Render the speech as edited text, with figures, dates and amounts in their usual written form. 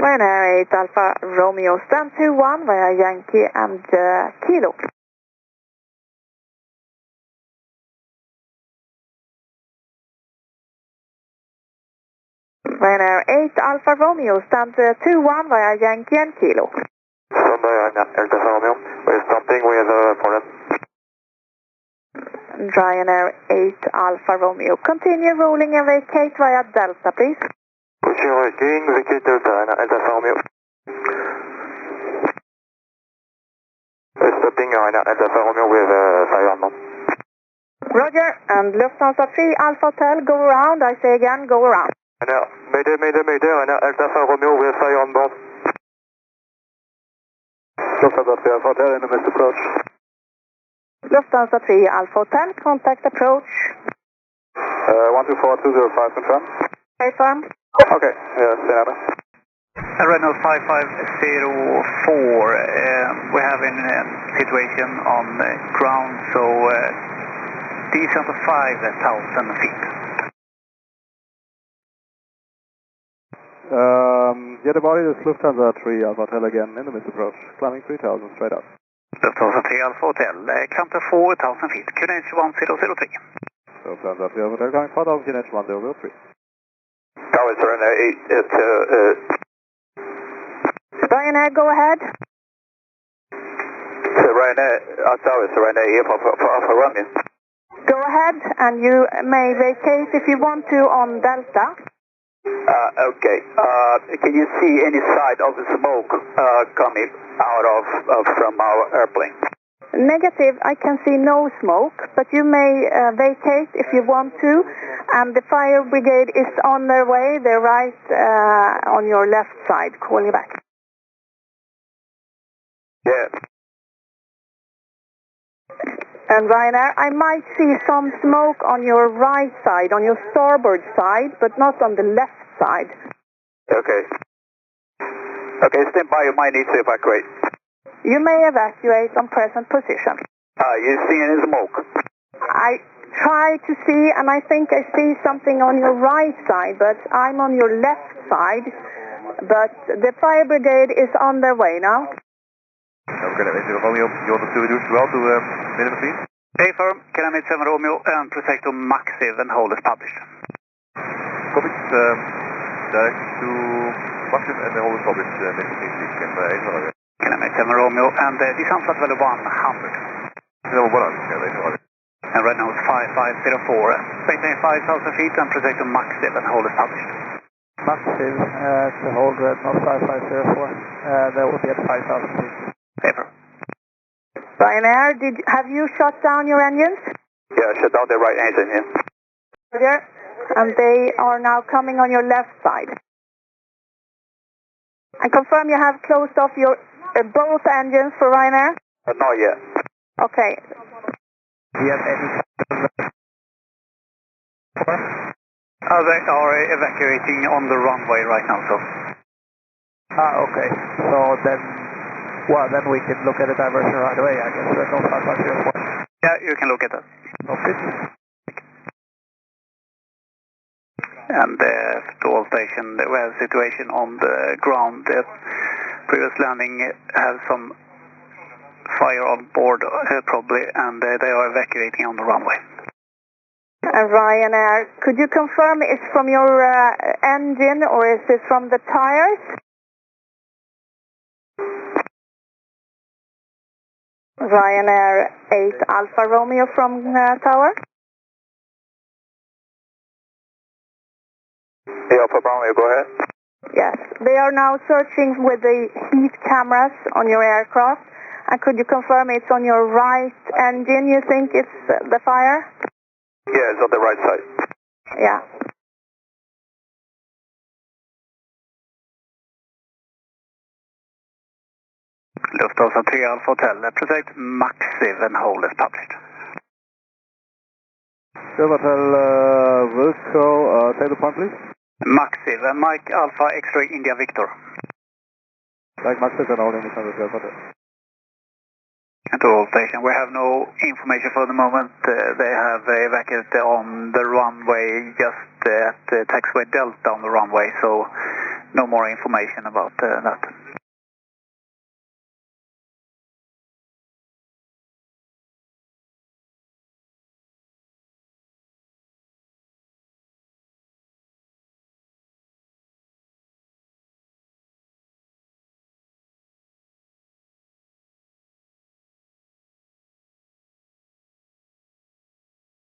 Ryanair 8 Alpha Romeo stand 21 via Yankee and Kilo. Ryanair 8 Alpha Romeo stand 21 via Yankee and Kilo. Ryanair Alpha Romeo, we're stopping with foreign. Ryanair 8 Alpha Romeo, continue rolling and vacate via Delta, please. Continue vacating, vacate Delta, Ryanair Alpha Romeo. We're stopping Ryanair Alpha Romeo with fire on board. Roger, and Lufthansa 3 Alpha Hotel, go around, I say again, go around. Mayday, Ryanair Alpha Romeo with fire on board. Lufthansa 3 Alpha Hotel, NMS approach. Lufthansa 3 Alpha Hotel, contact approach. 124205, confirm. Okay, firm. Okay, stay on. Renault 5504, we have a situation on ground, so descent of 5,000 feet. Yeah, the body is Lufthansa 3 Alpha Hotel again, in the mid approach, climbing 3000 straight up. Lufthansa 3 Alpha Hotel, come to 4,000 feet, QNH 1003. Lufthansa 3 Alpha Hotel, climbing 4000, QNH 1003. Tower Ryanair 8, it's Ryanair, go ahead. Ryanair, Tower Ryanair 8 for Romeo. Go ahead, and you may vacate if you want to on Delta. Okay. Can you see any side of the smoke coming out of from our airplane? Negative, I can see no smoke, but you may vacate if you want to, and the fire brigade is on their way. They're right on your left side, calling back. Yeah. And Ryanair, I might see some smoke on your right side, on your starboard side, but not on the left side. Okay. Okay, stand by, you might need to evacuate. You may evacuate on present position. You see any smoke? I try to see, and I think I see something on your right side, but I'm on your left side. But the fire brigade is on their way now. Okay, that is Romeo, you want us to reduce well to minimum speed? Hey firm, can I meet 7 Romeo and protect to Maxiv and hold as published? Copy, direct to Maxiv and hold as published, minimum speed, please. Can I meet 7 Romeo and descent at level 100? Level 100, okay, later on. And right now it's 5504, maintain 5,000 feet and protect to Maxiv and hold as published. Maxiv to hold Renault 5504, that will be at 5,000 feet. Paper. Ryanair, have you shut down your engines? Yeah, shut down the right engine, yeah. Roger. And they are now coming on your left side. I confirm you have closed off your both engines for Ryanair? Not yet. Okay. Do you have any... They are evacuating on the runway right now, so... okay. So then... Well, then we can look at a diversion right away, I guess. Renault 5504. Yeah, you can look at that. Okay. And to all station, we have a situation on the ground. The previous landing has some fire on board, probably, and they are evacuating on the runway. Ryanair, could you confirm it's from your engine or is it from the tires? Ryanair 8 Alpha Romeo from tower? Yeah, for Bromley, go ahead. Yes, they are now searching with the heat cameras on your aircraft. And could you confirm it's on your right engine, you think it's the fire? Yeah, it's on the right side. Yeah. Lufthansa 3 Alpha Hotel, protect Maxiv and hold as published. Hotel Wilco, table point please. Maxiv, Mike Alpha X-ray India Victor. Like Maxiv and all in the Hotel. And to all station, we have no information for the moment. They have evacuated on the runway, just at taxiway Delta on the runway, so no more information about that.